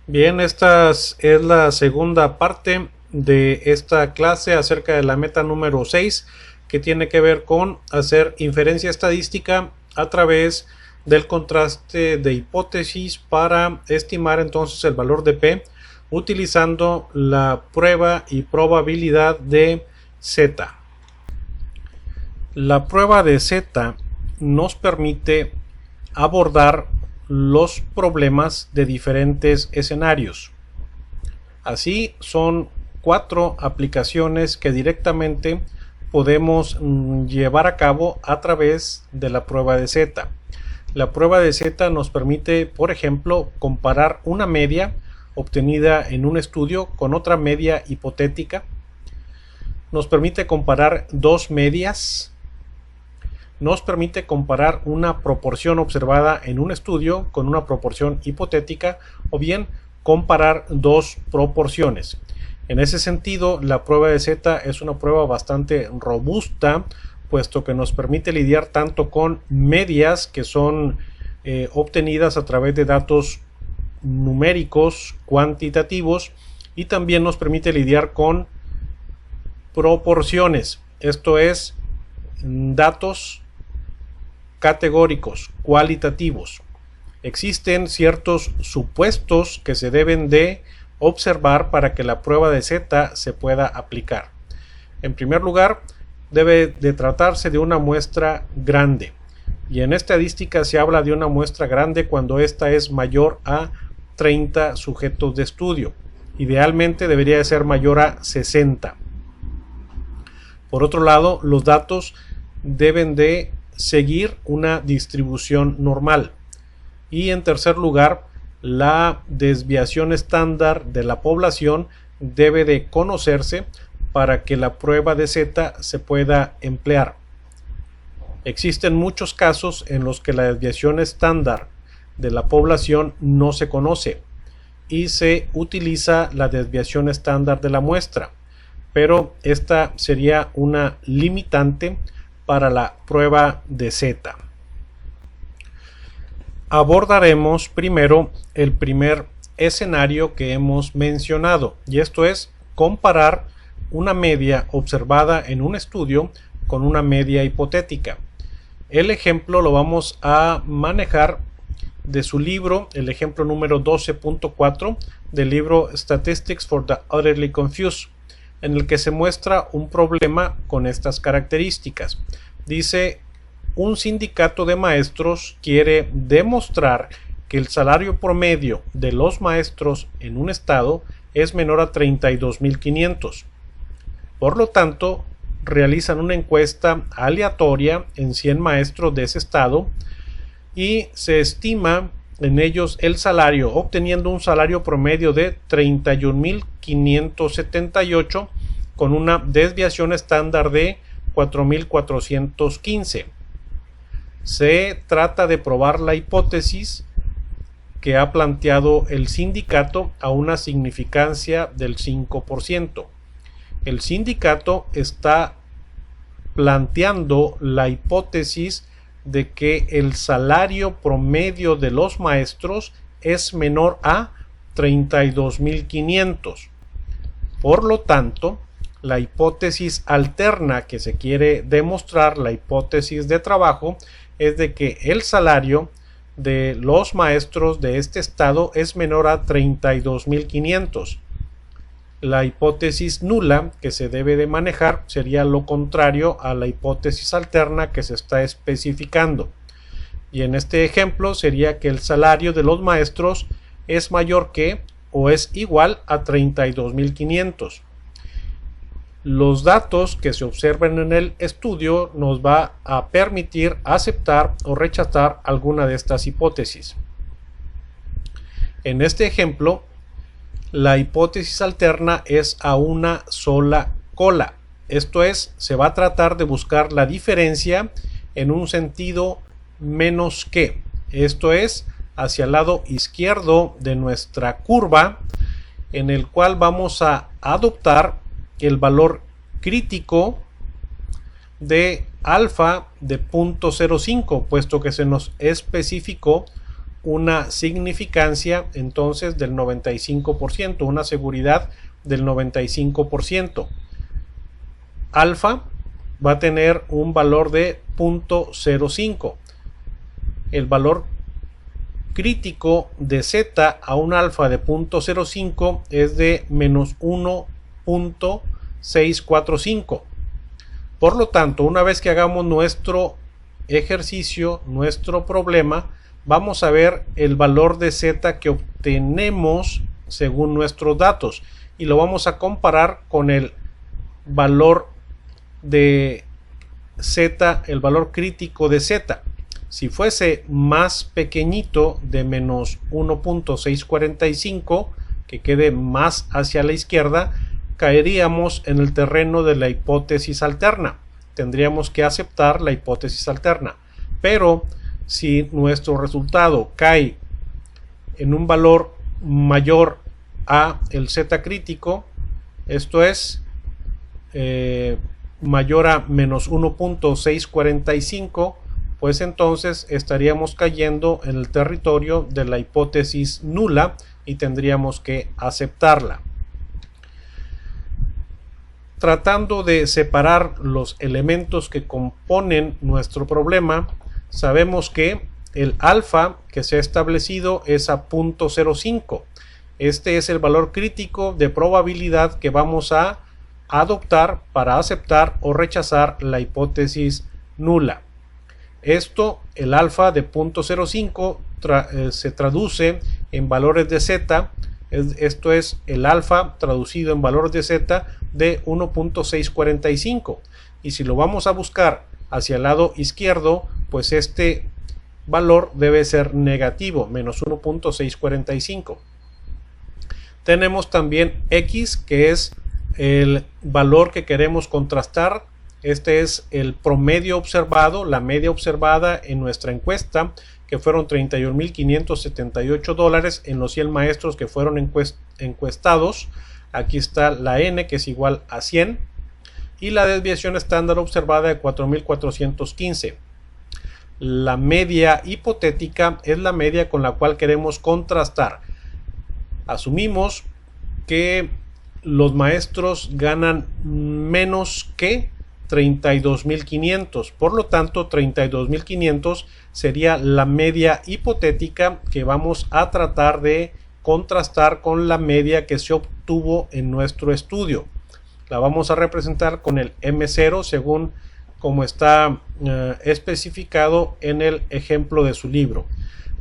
Bien, esta es la segunda parte de esta clase acerca de la meta número 6, que tiene que ver con hacer inferencia estadística a través del contraste de hipótesis para estimar entonces el valor de P utilizando la prueba y probabilidad de Z. La prueba de Z nos permite abordar los problemas de diferentes escenarios. Así son 4 aplicaciones que directamente podemos llevar a cabo a través de la prueba de Z. La prueba de Z nos permite, por ejemplo, comparar una media obtenida en un estudio con otra media hipotética. Nos permite comparar dos medias. Nos permite comparar una proporción observada en un estudio con una proporción hipotética, o bien comparar dos proporciones. En ese sentido, la prueba de Z es una prueba bastante robusta, puesto que nos permite lidiar tanto con medias que son obtenidas a través de datos numéricos cuantitativos, y también nos permite lidiar con proporciones, esto es, datos categóricos, cualitativos. Existen ciertos supuestos que se deben de observar para que la prueba de Z se pueda aplicar. En primer lugar, debe de tratarse de una muestra grande, y en estadística se habla de una muestra grande cuando esta es mayor a 30 sujetos de estudio. Idealmente debería de ser mayor a 60. Por otro lado, los datos deben de seguir una distribución normal. Y en tercer lugar, la desviación estándar de la población debe de conocerse para que la prueba de Z se pueda emplear. Existen muchos casos en los que la desviación estándar de la población no se conoce y se utiliza la desviación estándar de la muestra, pero esta sería una limitante para la prueba de Z. Abordaremos primero el primer escenario que hemos mencionado, y esto es comparar una media observada en un estudio con una media hipotética. El ejemplo lo vamos a manejar de su libro, el ejemplo número 12.4 del libro Statistics for the Utterly Confused, en el que se muestra un problema con estas características. Dice: un sindicato de maestros quiere demostrar que el salario promedio de los maestros en un estado es menor a 32.500. Por lo tanto, realizan una encuesta aleatoria en 100 maestros de ese estado y se estima en ellos el salario, obteniendo un salario promedio de 31.578 con una desviación estándar de 4.415. Se trata de probar la hipótesis que ha planteado el sindicato a una significancia del 5%. El sindicato está planteando la hipótesis de que el salario promedio de los maestros es menor a 32.500. Por lo tanto, la hipótesis alterna que se quiere demostrar, la hipótesis de trabajo, es de que el salario de los maestros de este estado es menor a 32.500. La hipótesis nula que se debe de manejar sería lo contrario a la hipótesis alterna que se está especificando. Y en este ejemplo sería que el salario de los maestros es mayor que o es igual a 32.500. Los datos que se observen en el estudio nos va a permitir aceptar o rechazar alguna de estas hipótesis. En este ejemplo, la hipótesis alterna es a una sola cola. Esto es, se va a tratar de buscar la diferencia en un sentido menos que. Esto es, hacia el lado izquierdo de nuestra curva, en el cual vamos a adoptar el valor crítico de alfa de 0.05, puesto que se nos especificó una significancia entonces del 95%, una seguridad del 95%. Alfa va a tener un valor de 0.05. El valor crítico de Z a un alfa de 0.05 es de menos 1.645. Por lo tanto, una vez que hagamos nuestro ejercicio, nuestro problema, vamos a ver el valor de Z que obtenemos según nuestros datos y lo vamos a comparar con el valor de Z, el valor crítico de Z. Si fuese más pequeñito de menos 1.645, que quede más hacia la izquierda, caeríamos en el terreno de la hipótesis alterna. Tendríamos que aceptar la hipótesis alterna. Pero si nuestro resultado cae en un valor mayor a el Z crítico, esto es mayor a menos 1.645, pues entonces estaríamos cayendo en el territorio de la hipótesis nula y tendríamos que aceptarla. Tratando de separar los elementos que componen nuestro problema, sabemos que el alfa que se ha establecido es a 0.05. Este es el valor crítico de probabilidad que vamos a adoptar para aceptar o rechazar la hipótesis nula. Esto, el alfa de 0.05 se traduce en valores de Z. Esto es el alfa traducido en valores de Z de 1.645. Y si lo vamos a buscar hacia el lado izquierdo, pues este valor debe ser negativo, menos 1.645. Tenemos también X, que es el valor que queremos contrastar. Este es el promedio observado, la media observada en nuestra encuesta, que fueron $31,578 en los 100 maestros que fueron encuestados. Aquí está la N, que es igual a 100, y la desviación estándar observada de 4.415. La media hipotética es la media con la cual queremos contrastar. Asumimos que los maestros ganan menos que 32.500, por lo tanto 32.500 sería la media hipotética que vamos a tratar de contrastar con la media que se obtuvo en nuestro estudio. La vamos a representar con el M0 según como está especificado en el ejemplo de su libro.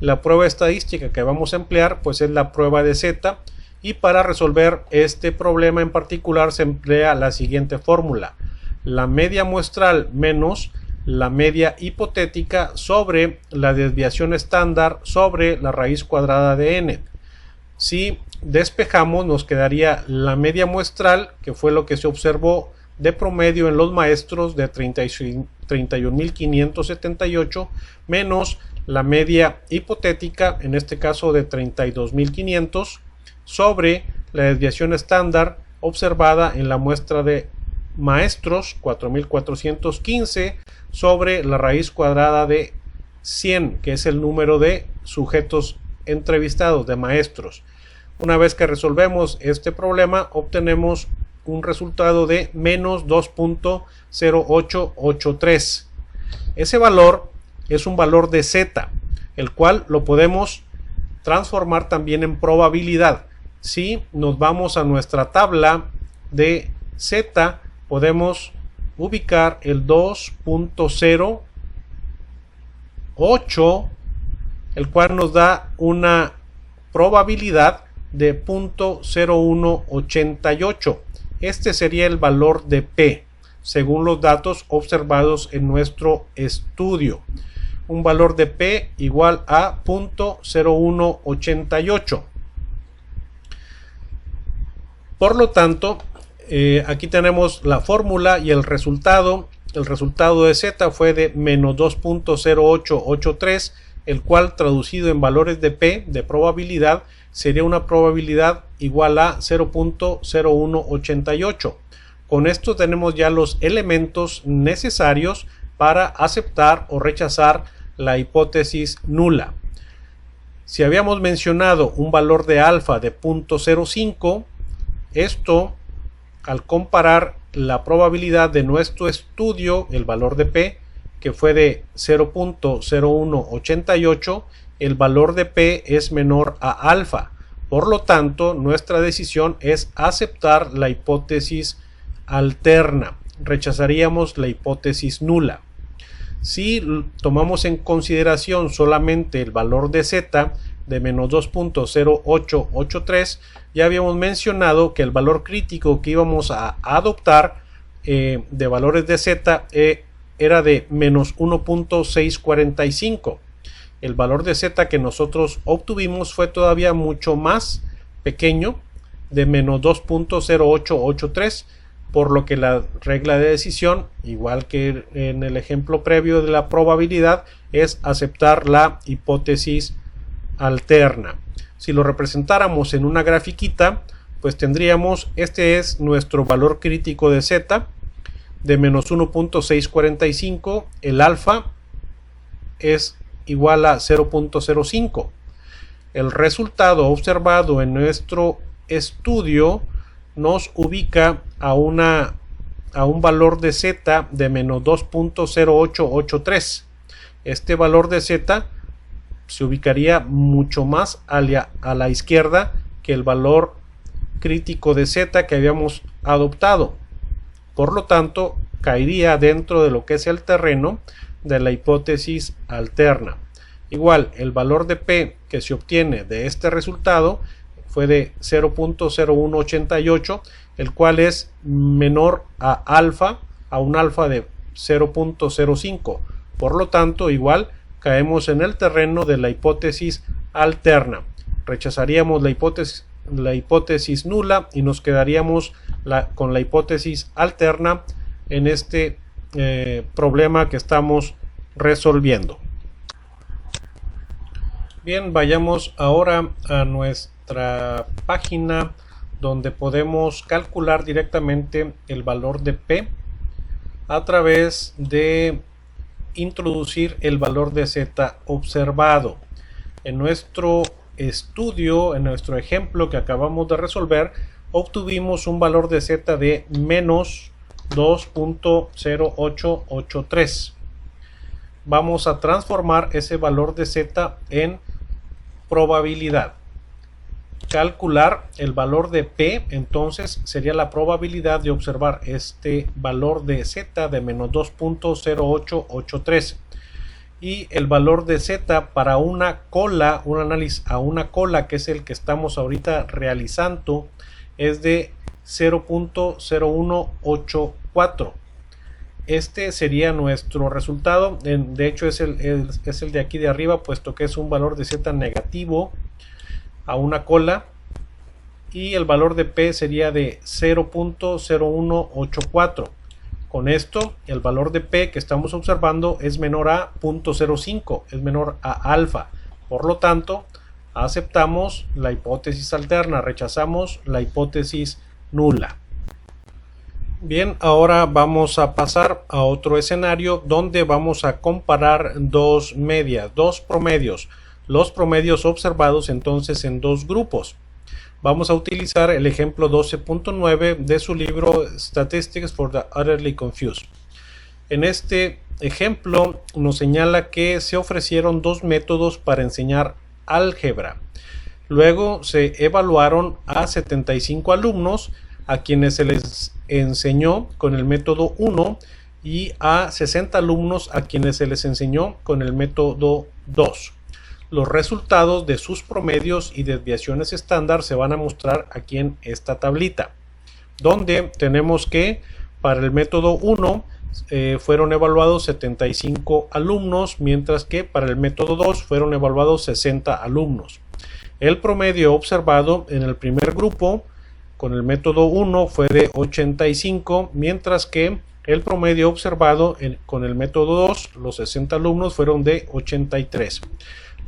La prueba estadística que vamos a emplear pues es la prueba de Z, y para resolver este problema en particular se emplea la siguiente fórmula: la media muestral menos la media hipotética sobre la desviación estándar sobre la raíz cuadrada de n. Si despejamos, nos quedaría la media muestral, que fue lo que se observó de promedio en los maestros, de 31.578, menos la media hipotética, en este caso de 32.500, sobre la desviación estándar observada en la muestra de maestros, 4.415, sobre la raíz cuadrada de 100, que es el número de sujetos entrevistados, de maestros. Una vez que resolvemos este problema, obtenemos un resultado de menos 2.0883. Ese valor es un valor de Z, el cual lo podemos transformar también en probabilidad. Si nos vamos a nuestra tabla de Z, podemos ubicar el 2.08, el cual nos da una probabilidad de 0.0188. Este sería el valor de P, según los datos observados en nuestro estudio. Un valor de P igual a 0.0188. Por lo tanto, aquí tenemos la fórmula y el resultado. El resultado de Z fue de menos 2.0883, el cual traducido en valores de P, de probabilidad, sería una probabilidad igual a 0.0188. Con esto tenemos ya los elementos necesarios para aceptar o rechazar la hipótesis nula. Si habíamos mencionado un valor de alfa de 0.05, esto, al comparar la probabilidad de nuestro estudio, el valor de P, que fue de 0.0188, el valor de P es menor a alfa. Por lo tanto, nuestra decisión es aceptar la hipótesis alterna. Rechazaríamos la hipótesis nula. Si tomamos en consideración solamente el valor de Z de menos 2.0883, ya habíamos mencionado que el valor crítico que íbamos a adoptar de valores de Z era de menos 1.645. El valor de Z que nosotros obtuvimos fue todavía mucho más pequeño, de menos 2.0883, por lo que la regla de decisión, igual que en el ejemplo previo de la probabilidad, es aceptar la hipótesis alterna. Si lo representáramos en una grafiquita, pues tendríamos, este es nuestro valor crítico de Z, de menos 1.645, el alfa es igual a 0.05. El resultado observado en nuestro estudio nos ubica a un valor de Z de menos 2.0883. Este valor de Z se ubicaría mucho más a la izquierda que el valor crítico de Z que habíamos adoptado. Por lo tanto, caería dentro de lo que es el terreno de la hipótesis alterna. Igual, el valor de P que se obtiene de este resultado fue de 0.0188, el cual es menor a alfa, a un alfa de 0.05. Por lo tanto, igual caemos en el terreno de la hipótesis alterna. Rechazaríamos la hipótesis nula y nos quedaríamos con la hipótesis alterna en este problema que estamos resolviendo. Bien, vayamos ahora a nuestra página donde podemos calcular directamente el valor de P a través de introducir el valor de Z observado. En nuestro estudio, en nuestro ejemplo que acabamos de resolver, obtuvimos un valor de Z de menos 2.0883. Vamos a transformar ese valor de Z en probabilidad. Calcular el valor de P, entonces sería la probabilidad de observar este valor de Z de menos 2.0883, y el valor de Z para una cola, un análisis a una cola, que es el que estamos ahorita realizando, es de 0.0184. Este sería nuestro resultado. De hecho es el de aquí de arriba, puesto que es un valor de Z negativo a una cola, y el valor de P sería de 0.0184. Con esto, el valor de P que estamos observando es menor a 0.05, es menor a alfa. Por lo tanto, aceptamos la hipótesis alterna, rechazamos la hipótesis nula. Bien, ahora vamos a pasar a otro escenario donde vamos a comparar dos medias, dos promedios. Los promedios observados entonces en dos grupos. Vamos a utilizar el ejemplo 12.9 de su libro Statistics for the Utterly Confused. En este ejemplo nos señala que se ofrecieron dos métodos para enseñar álgebra. Luego se evaluaron a 75 alumnos a quienes se les enseñó con el método 1 y a 60 alumnos a quienes se les enseñó con el método 2. Los resultados de sus promedios y desviaciones estándar se van a mostrar aquí en esta tablita, donde tenemos que para el método 1 fueron evaluados 75 alumnos, mientras que para el método 2 fueron evaluados 60 alumnos. El promedio observado en el primer grupo con el método 1 fue de 85, mientras que el promedio observado con el método 2, los 60 alumnos, fueron de 83.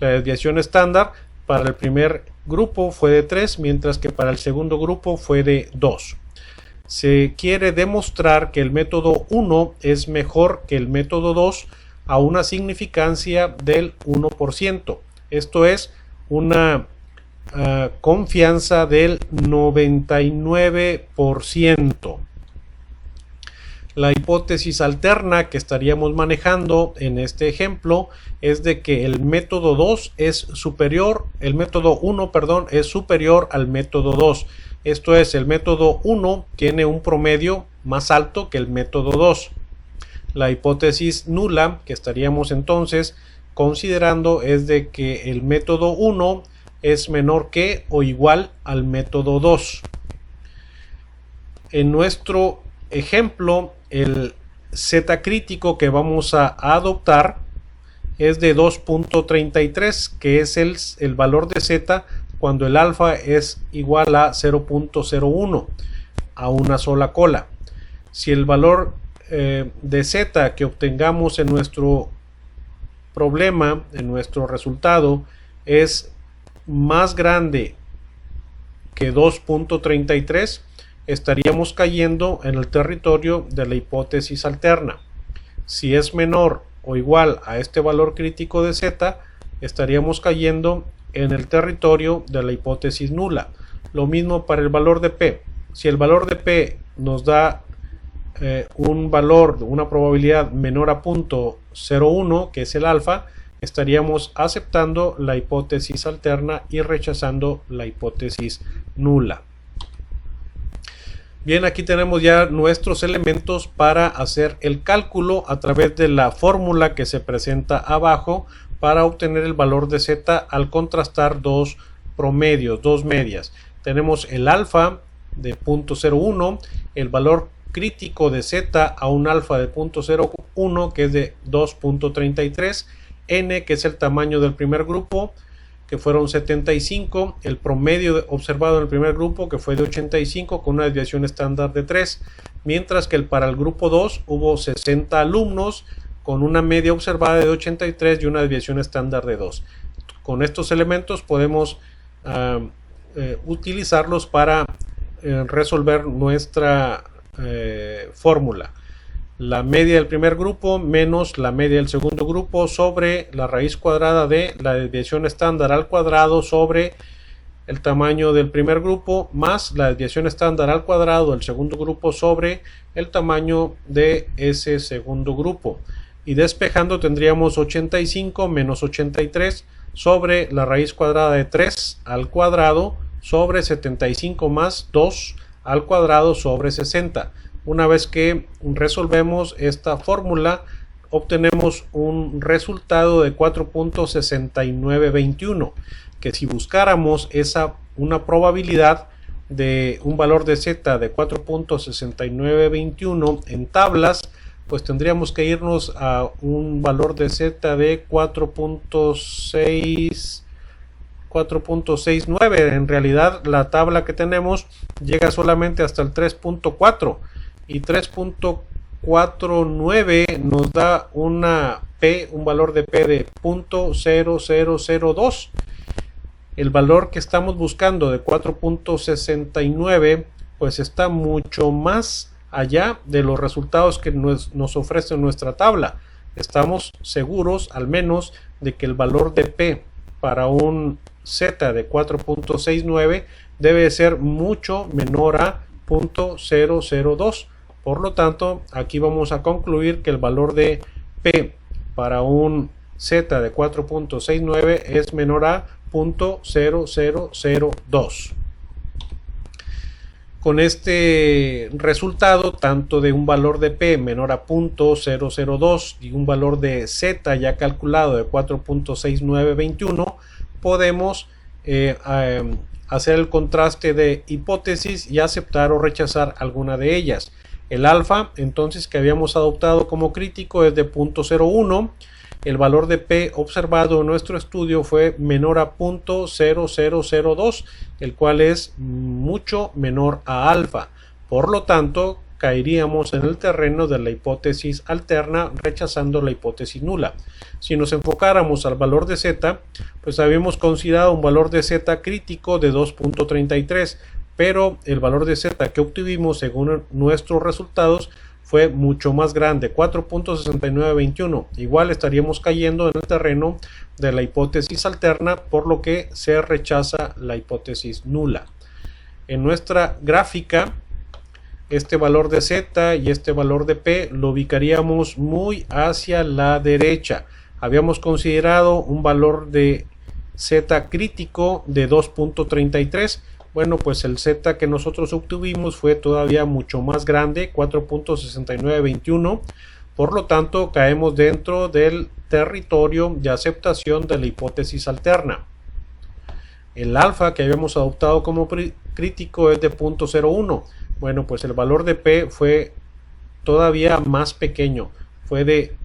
La desviación estándar para el primer grupo fue de 3, mientras que para el segundo grupo fue de 2. Se quiere demostrar que el método 1 es mejor que el método 2 a una significancia del 1%. Esto es, una confianza del 99%. La hipótesis alterna que estaríamos manejando en este ejemplo es de que el método 2 es superior, el método 1, perdón, es superior al método 2. Esto es, el método 1 tiene un promedio más alto que el método 2. La hipótesis nula que estaríamos entonces considerando es de que el método 1 es menor que o igual al método 2. En nuestro ejemplo, el Z crítico que vamos a adoptar es de 2.33, que es el valor de Z cuando el alfa es igual a 0.01, a una sola cola. Si el valor de Z que obtengamos en nuestro problema, en nuestro resultado, es más grande que 2.33, estaríamos cayendo en el territorio de la hipótesis alterna. Si es menor o igual a este valor crítico de Z, estaríamos cayendo en el territorio de la hipótesis nula. Lo mismo para el valor de P. Si el valor de P nos da un valor, una probabilidad menor a 0.01, que es el alfa, estaríamos aceptando la hipótesis alterna y rechazando la hipótesis nula. Bien, aquí tenemos ya nuestros elementos para hacer el cálculo a través de la fórmula que se presenta abajo para obtener el valor de Z al contrastar dos promedios, dos medias. Tenemos el alfa de 0.01, el valor crítico de Z a un alfa de 0.01 que es de 2.33, n que es el tamaño del primer grupo que fueron 75, el promedio observado en el primer grupo que fue de 85 con una desviación estándar de 3, mientras que para el grupo 2 hubo 60 alumnos con una media observada de 83 y una desviación estándar de 2. Con estos elementos podemos utilizarlos para resolver nuestra fórmula. La media del primer grupo menos la media del segundo grupo sobre la raíz cuadrada de la desviación estándar al cuadrado sobre el tamaño del primer grupo más la desviación estándar al cuadrado del segundo grupo sobre el tamaño de ese segundo grupo. Y despejando tendríamos 85 menos 83 sobre la raíz cuadrada de 3 al cuadrado sobre 75 más 2 al cuadrado sobre 60. Una vez que resolvemos esta fórmula, obtenemos un resultado de 4.6921, que si buscáramos una probabilidad de un valor de Z de 4.6921 en tablas, pues tendríamos que irnos a un valor de Z de 4.69. En realidad la tabla que tenemos llega solamente hasta el 3.4 y 3.49 nos da un valor de P de 0.0002. El valor que estamos buscando de 4.69 pues está mucho más allá de los resultados que nos ofrece nuestra tabla. Estamos seguros al menos de que el valor de P para un Z de 4.69 debe ser mucho menor a 0.002. Por lo tanto, aquí vamos a concluir que el valor de P para un Z de 4.69 es menor a 0.0002. Con este resultado, tanto de un valor de P menor a 0.002 y un valor de Z ya calculado de 4.6921, podemos hacer el contraste de hipótesis y aceptar o rechazar alguna de ellas. El alfa, entonces, que habíamos adoptado como crítico es de 0.01. El valor de P observado en nuestro estudio fue menor a 0.0002, el cual es mucho menor a alfa. Por lo tanto, caeríamos en el terreno de la hipótesis alterna, rechazando la hipótesis nula. Si nos enfocáramos al valor de Z, pues habíamos considerado un valor de Z crítico de 2.33, pero el valor de Z que obtuvimos según nuestros resultados fue mucho más grande, 4.6921. Igual estaríamos cayendo en el terreno de la hipótesis alterna, por lo que se rechaza la hipótesis nula. En nuestra gráfica, este valor de Z y este valor de P lo ubicaríamos muy hacia la derecha. Habíamos considerado un valor de Z crítico de 2.33. Bueno, pues el Z que nosotros obtuvimos fue todavía mucho más grande, 4.6921. Por lo tanto, caemos dentro del territorio de aceptación de la hipótesis alterna. El alfa que habíamos adoptado como crítico es de 0.01. Bueno, pues el valor de P fue todavía más pequeño, fue de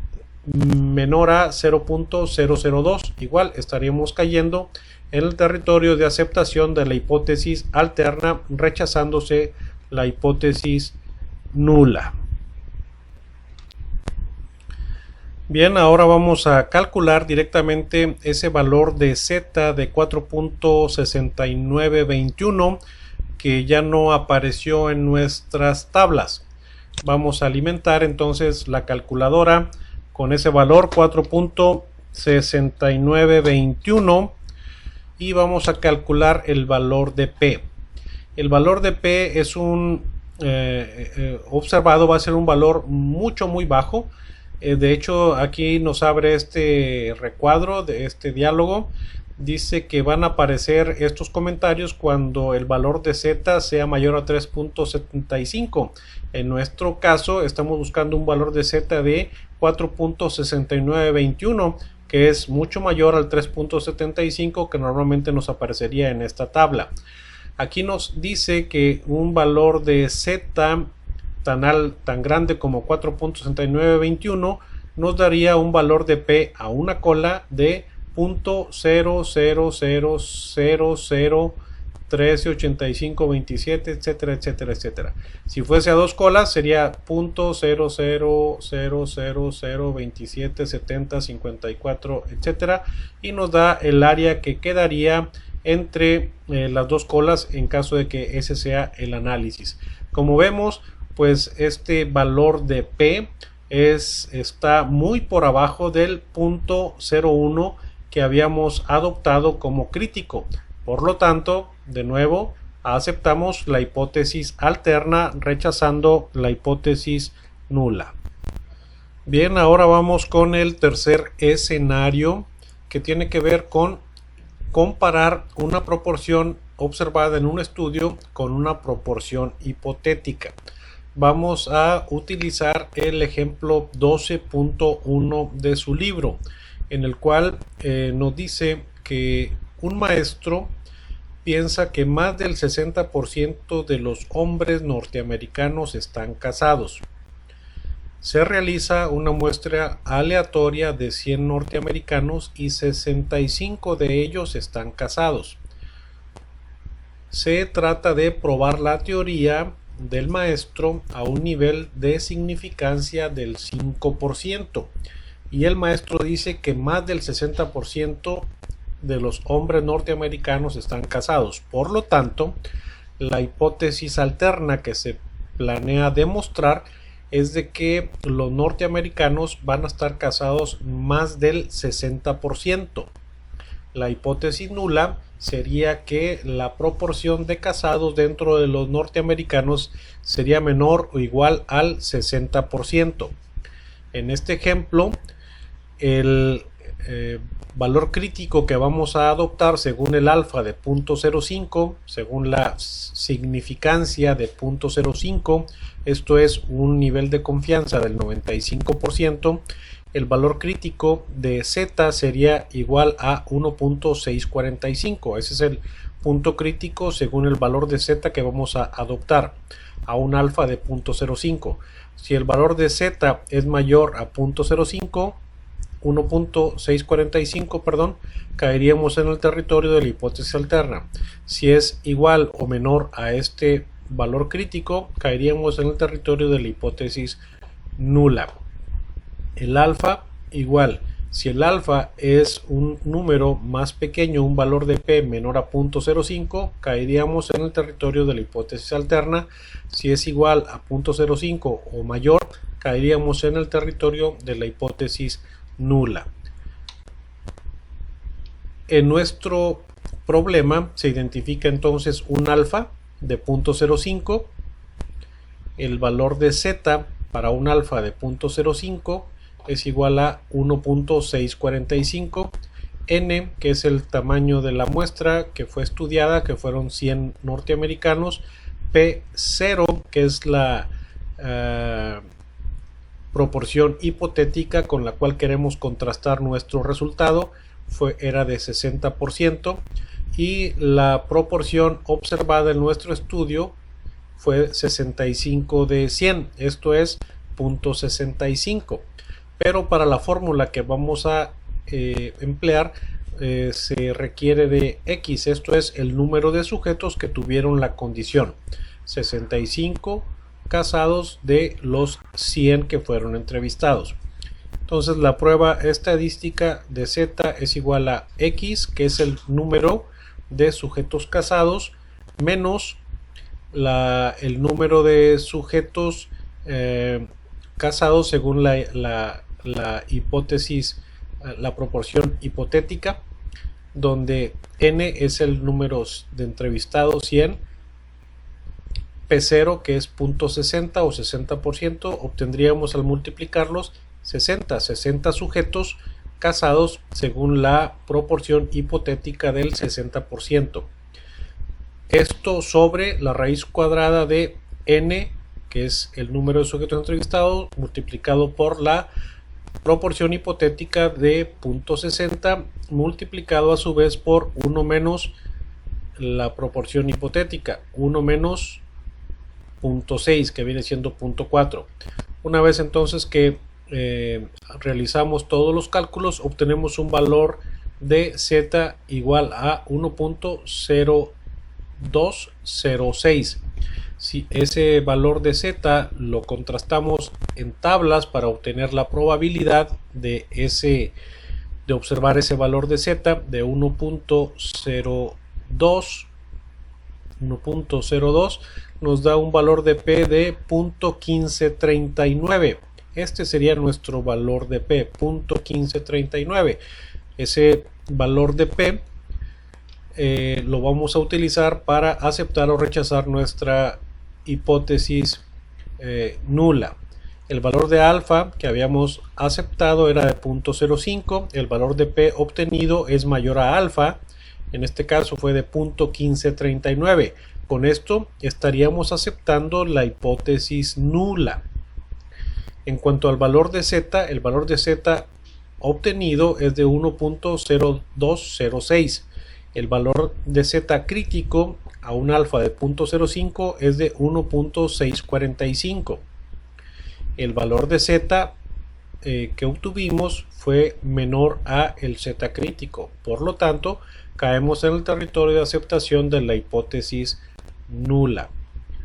menor a 0.002. Igual estaríamos cayendo en el territorio de aceptación de la hipótesis alterna, rechazándose la hipótesis nula. Bien, ahora vamos a calcular directamente ese valor de Z de 4.6921 que ya no apareció en nuestras tablas. Vamos a alimentar entonces la calculadora con ese valor 4.6921 y vamos a calcular el valor de P. El valor de P es observado, va a ser un valor muy bajo. De hecho, aquí nos abre este recuadro de este diálogo. Dice que van a aparecer estos comentarios cuando el valor de Z sea mayor a 3.75. En nuestro caso estamos buscando un valor de Z de 4.6921, que es mucho mayor al 3.75 que normalmente nos aparecería en esta tabla. Aquí nos dice que un valor de Z tan grande como 4.6921 nos daría un valor de P a una cola de 0.0000138527, etcétera, etcétera, etcétera. Si fuese a dos colas sería 0.0000277054, etcétera, y nos da el área que quedaría entre las dos colas en caso de que ese sea el análisis. Como vemos, pues este valor de P está muy por abajo del 0.01 que habíamos adoptado como crítico. Por lo tanto, de nuevo, aceptamos la hipótesis alterna, rechazando la hipótesis nula. Bien, ahora vamos con el tercer escenario, que tiene que ver con comparar una proporción observada en un estudio con una proporción hipotética. Vamos a utilizar el ejemplo 12.1 de su libro, en el cual nos dice que un maestro piensa que más del 60% de los hombres norteamericanos están casados. Se realiza una muestra aleatoria de 100 norteamericanos y 65 de ellos están casados. Se trata de probar la teoría del maestro a un nivel de significancia del 5%. Y el maestro dice que más del 60% de los hombres norteamericanos están casados. Por lo tanto, la hipótesis alterna que se planea demostrar es de que los norteamericanos van a estar casados más del 60%. La hipótesis nula sería que la proporción de casados dentro de los norteamericanos sería menor o igual al 60%. En este ejemplo, el valor crítico que vamos a adoptar según el alfa de 0.05, según la significancia de 0.05, esto es un nivel de confianza del 95%, el valor crítico de Z sería igual a 1.645. Ese es el punto crítico según el valor de Z que vamos a adoptar a un alfa de 0.05. Si el valor de Z es mayor a 0.05, 1.645, perdón, caeríamos en el territorio de la hipótesis alterna. Si es igual o menor a este valor crítico, caeríamos en el territorio de la hipótesis nula. El alfa igual, Si el alfa es un número más pequeño, un valor de P menor a 0.05, caeríamos en el territorio de la hipótesis alterna. Si es igual a 0.05 o mayor, caeríamos en el territorio de la hipótesis nula. En nuestro problema se identifica entonces un alfa de 0.05. El valor de z para un alfa de 0.05 es igual a 1.645. N, que es el tamaño de la muestra que fue estudiada, que fueron 100 norteamericanos. P0, que es la proporción hipotética con la cual queremos contrastar nuestro resultado, era de 60%, y la proporción observada en nuestro estudio fue 65 de 100, esto es 0.65. Pero para la fórmula que vamos a emplear se requiere de X, esto es el número de sujetos que tuvieron la condición, 65 casados de los 100 que fueron entrevistados. Entonces la prueba estadística de Z es igual a X, que es el número de sujetos casados, menos el número de sujetos casados según la hipótesis, la proporción hipotética, donde N es el número de entrevistados 100, P0 que es 0.60 o 60%, obtendríamos al multiplicarlos 60 sujetos casados según la proporción hipotética del 60%. Esto sobre la raíz cuadrada de N, que es el número de sujetos entrevistados, multiplicado por la proporción hipotética de 0.60, multiplicado a su vez por 1 menos la proporción hipotética, 1 menos 0.6, que viene siendo 0.4. Una vez entonces que realizamos todos los cálculos, obtenemos un valor de Z igual a 1.0206. Si ese valor de Z lo contrastamos en tablas para obtener la probabilidad de observar ese valor de Z de 1.02, nos da un valor de P de 0.1539. Este sería nuestro valor de P, 0.1539. Ese valor de P lo vamos a utilizar para aceptar o rechazar nuestra hipótesis nula. El valor de alfa que habíamos aceptado era de 0.05. El valor de P obtenido es mayor a alfa. En este caso fue de 0.1539. Con esto estaríamos aceptando la hipótesis nula. En cuanto al valor de Z, el valor de Z obtenido es de 1.0206. El valor de Z crítico a un alfa de 0.05 es de 1.645. El valor de Z que obtuvimos fue menor a el Z crítico. Por lo tanto, caemos en el territorio de aceptación de la hipótesis nula.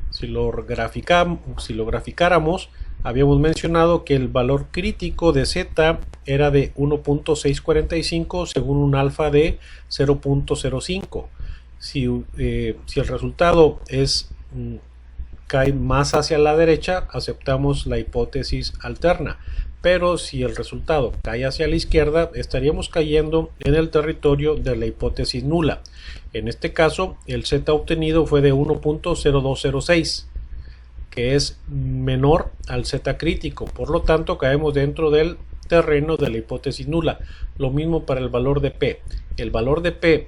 Si lo graficáramos, habíamos mencionado que el valor crítico de Z era de 1.645 según un alfa de 0.05. Si el resultado cae más hacia la derecha, aceptamos la hipótesis alterna. Pero si el resultado cae hacia la izquierda, estaríamos cayendo en el territorio de la hipótesis nula. En este caso, el Z obtenido fue de 1.0206. que es menor al Z crítico, por lo tanto caemos dentro del terreno de la hipótesis nula. Lo mismo para el valor de P. El valor de P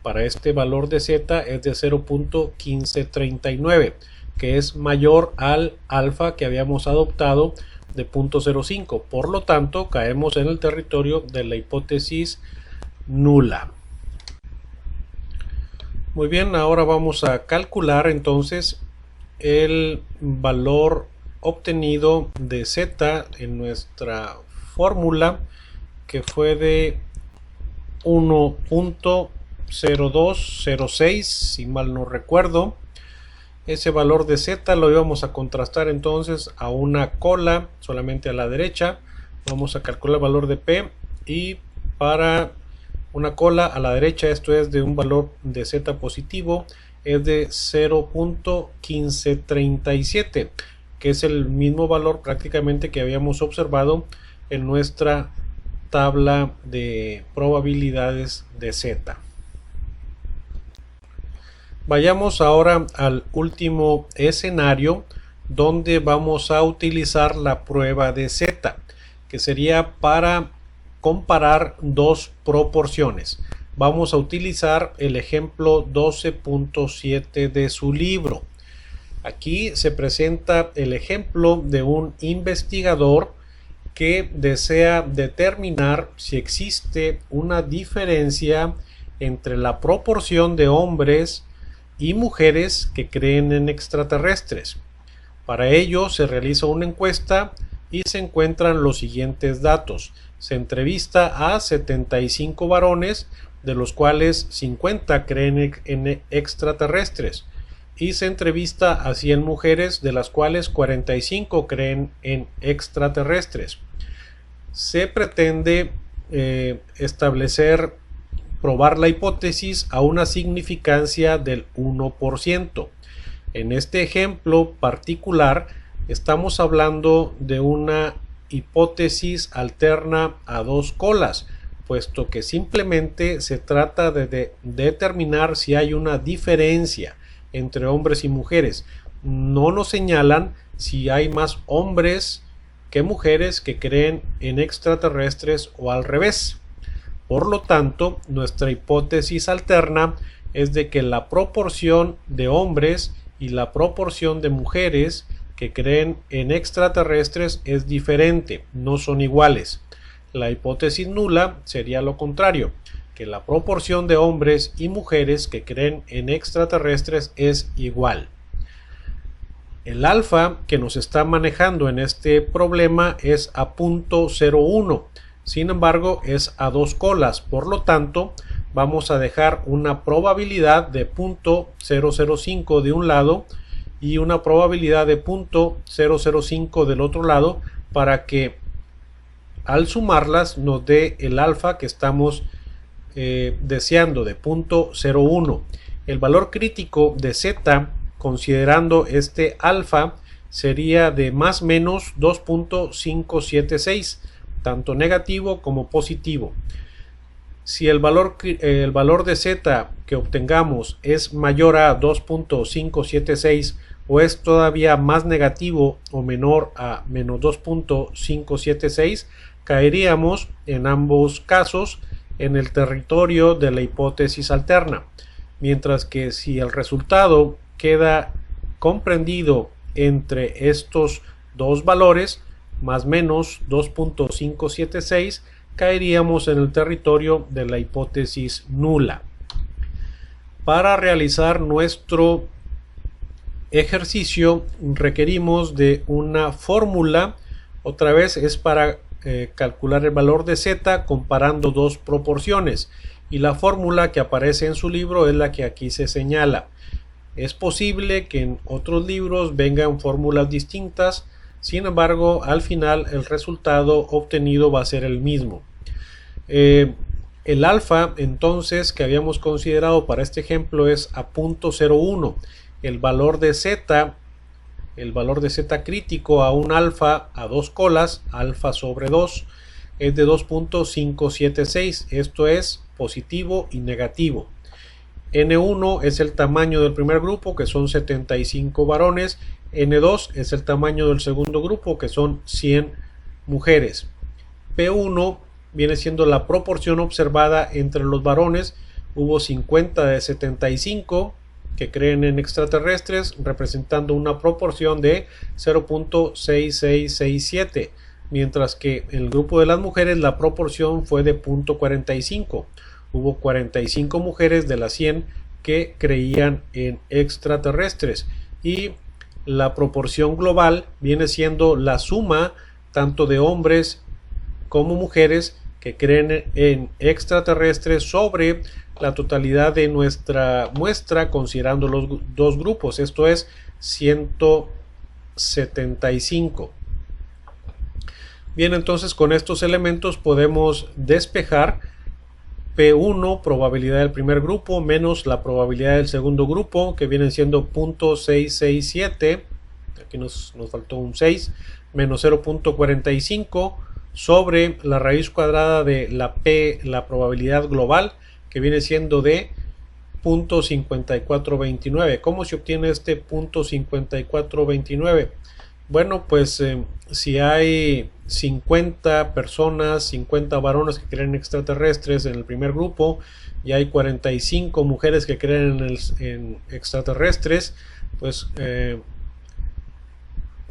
para este valor de Z es de 0.1539, que es mayor al alfa que habíamos adoptado de 0.05, por lo tanto caemos en el territorio de la hipótesis nula. Muy bien, ahora vamos a calcular entonces el valor obtenido de Z en nuestra fórmula, que fue de 1.0206, si mal no recuerdo. Ese valor de Z lo íbamos a contrastar entonces a una cola solamente a la derecha. Vamos a calcular el valor de P y para una cola a la derecha, esto es de un valor de Z positivo, es de 0.1537, que es el mismo valor prácticamente que habíamos observado en nuestra tabla de probabilidades de Z. Vayamos ahora al último escenario donde vamos a utilizar la prueba de Z, que sería para comparar dos proporciones. Vamos a utilizar el ejemplo 12.7 de su libro. Aquí se presenta el ejemplo de un investigador que desea determinar si existe una diferencia entre la proporción de hombres y mujeres que creen en extraterrestres. Para ello se realiza una encuesta y se encuentran los siguientes datos. Se entrevista a 75 varones, de los cuales 50 creen en extraterrestres, y se entrevista a 100 mujeres, de las cuales 45 creen en extraterrestres. Se pretende probar la hipótesis a una significancia del 1%. En este ejemplo particular estamos hablando de una hipótesis alterna a dos colas, puesto que simplemente se trata de determinar si hay una diferencia entre hombres y mujeres. No nos señalan si hay más hombres que mujeres que creen en extraterrestres o al revés. Por lo tanto, nuestra hipótesis alterna es de que la proporción de hombres y la proporción de mujeres que creen en extraterrestres es diferente, no son iguales. La hipótesis nula sería lo contrario, que la proporción de hombres y mujeres que creen en extraterrestres es igual. El alfa que nos está manejando en este problema es a 0.01. Sin embargo, es a dos colas, por lo tanto, vamos a dejar una probabilidad de 0.005 de un lado y una probabilidad de 0.005 del otro lado para que al sumarlas nos dé el alfa que estamos deseando de 0.01. El valor crítico de Z, considerando este alfa, sería de más o menos 2.576, tanto negativo como positivo. Si el valor de Z que obtengamos es mayor a 2.576 o es todavía más negativo o menor a menos 2.576, caeríamos en ambos casos en el territorio de la hipótesis alterna, mientras que si el resultado queda comprendido entre estos dos valores, más o menos 2.576, caeríamos en el territorio de la hipótesis nula. Para realizar nuestro ejercicio requerimos de una fórmula. Otra vez es para calcular el valor de Z comparando dos proporciones, y la fórmula que aparece en su libro es la que aquí se señala. Es posible que en otros libros vengan fórmulas distintas, sin embargo al final el resultado obtenido va a ser el mismo. El alfa entonces que habíamos considerado para este ejemplo es a 0.01. El valor de Z crítico a un alfa a dos colas, alfa sobre 2, es de 2.576. Esto es positivo y negativo. N1 es el tamaño del primer grupo, que son 75 varones. N2 es el tamaño del segundo grupo, que son 100 mujeres. P1 viene siendo la proporción observada entre los varones. Hubo 50 de 75 que creen en extraterrestres, representando una proporción de 0.6667, mientras que en el grupo de las mujeres la proporción fue de 0.45. Hubo 45 mujeres de las 100 que creían en extraterrestres, y la proporción global viene siendo la suma tanto de hombres como mujeres que creen en extraterrestres sobre la totalidad de nuestra muestra, considerando los dos grupos, esto es 175. Bien, entonces con estos elementos podemos despejar P1, probabilidad del primer grupo, menos la probabilidad del segundo grupo, que vienen siendo 0.667, aquí nos faltó un 6, menos 0.45, sobre la raíz cuadrada de la P, la probabilidad global, que viene siendo de 0.5429. ¿Cómo se obtiene este 0.5429? Bueno, pues si hay 50 personas, 50 varones que creen extraterrestres en el primer grupo y hay 45 mujeres que creen en extraterrestres, pues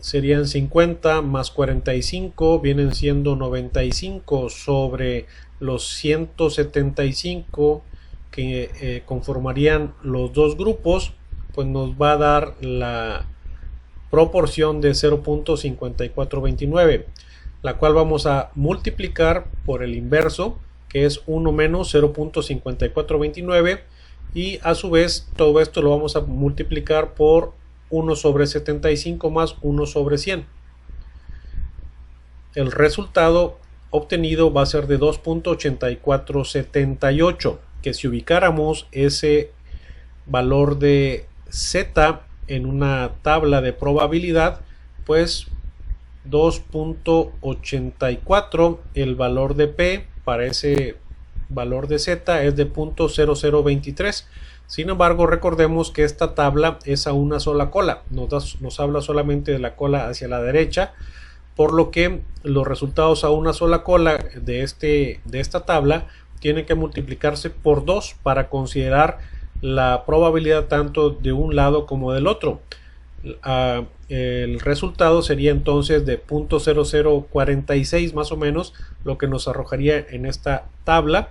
serían 50 más 45, vienen siendo 95 sobre los 175 que conformarían los dos grupos, pues nos va a dar la proporción de 0.5429, la cual vamos a multiplicar por el inverso, que es 1 menos 0.5429, y a su vez todo esto lo vamos a multiplicar por 1 sobre 75 más 1 sobre 100. El resultado obtenido va a ser de 2.8478, que si ubicáramos ese valor de Z en una tabla de probabilidad, pues 2.84, el valor de P para ese valor de Z es de 0.0023. Sin embargo, recordemos que esta tabla es a una sola cola, nos habla solamente de la cola hacia la derecha, por lo que los resultados a una sola cola de esta tabla tienen que multiplicarse por 2 para considerar la probabilidad tanto de un lado como del otro. El resultado sería entonces de 0.0046 más o menos, lo que nos arrojaría en esta tabla,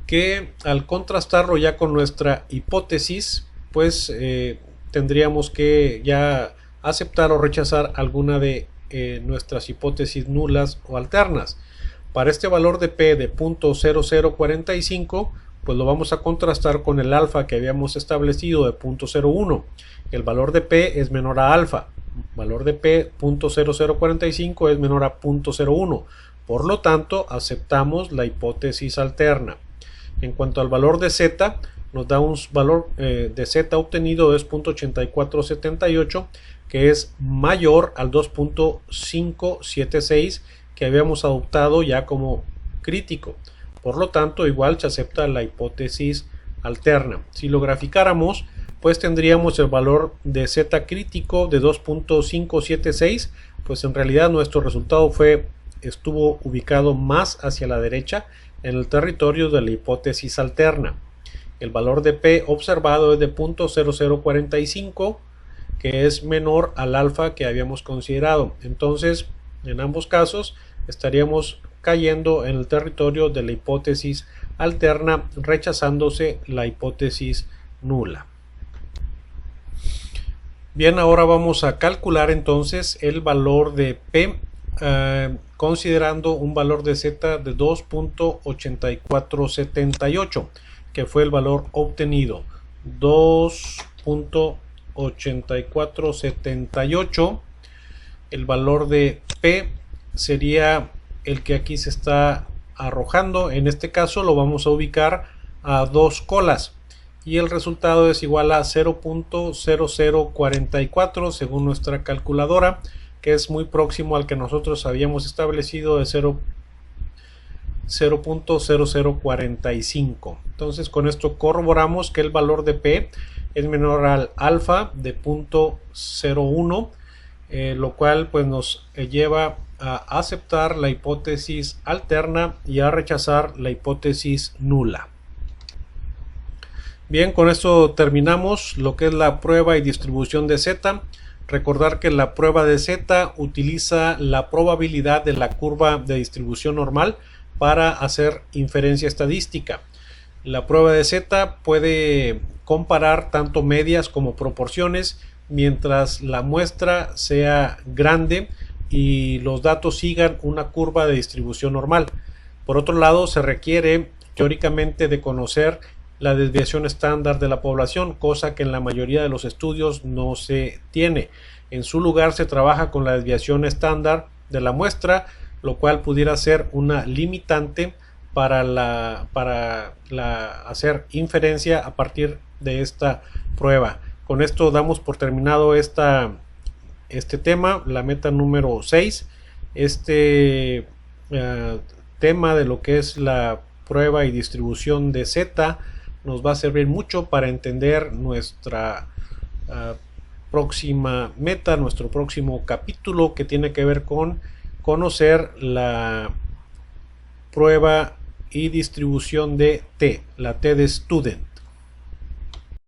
que al contrastarlo ya con nuestra hipótesis, pues tendríamos que ya aceptar o rechazar alguna de nuestras hipótesis nulas o alternas. Para este valor de P de 0.0045, pues lo vamos a contrastar con el alfa que habíamos establecido de 0.01. El valor de P es menor a alfa. El valor de P 0.0045 es menor a 0.01. Por lo tanto, aceptamos la hipótesis alterna. En cuanto al valor de Z, nos da un valor de Z obtenido de 2.8478, que es mayor al 2.576 que habíamos adoptado ya como crítico. Por lo tanto, igual se acepta la hipótesis alterna. Si lo graficáramos, pues tendríamos el valor de Z crítico de 2.576, pues en realidad nuestro resultado estuvo ubicado más hacia la derecha en el territorio de la hipótesis alterna. El valor de P observado es de 0.0045, que es menor al alfa que habíamos considerado. Entonces, en ambos casos estaríamos cayendo en el territorio de la hipótesis alterna, rechazándose la hipótesis nula. Bien, ahora vamos a calcular entonces el valor de P considerando un valor de Z de 2.8478, que fue el valor obtenido. 2.8478, el valor de P sería el que aquí se está arrojando. En este caso lo vamos a ubicar a dos colas y el resultado es igual a 0.0044 según nuestra calculadora, que es muy próximo al que nosotros habíamos establecido de 0.0045. Entonces con esto corroboramos que el valor de P es menor al alfa de 0.01, lo cual pues nos lleva a aceptar la hipótesis alterna y a rechazar la hipótesis nula. Bien, con esto terminamos lo que es la prueba y distribución de Z. Recordar que la prueba de Z utiliza la probabilidad de la curva de distribución normal para hacer inferencia estadística. La prueba de Z puede comparar tanto medias como proporciones mientras la muestra sea grande y los datos sigan una curva de distribución normal. Por otro lado, se requiere teóricamente de conocer la desviación estándar de la población, cosa que en la mayoría de los estudios no se tiene. En su lugar se trabaja con la desviación estándar de la muestra, lo cual pudiera ser una limitante para hacer inferencia a partir de esta prueba. Con esto damos por terminado este tema, la meta número 6. Tema de lo que es la prueba y distribución de Z nos va a servir mucho para entender nuestra próxima meta, nuestro próximo capítulo, que tiene que ver con conocer la prueba y distribución de T, la T de student.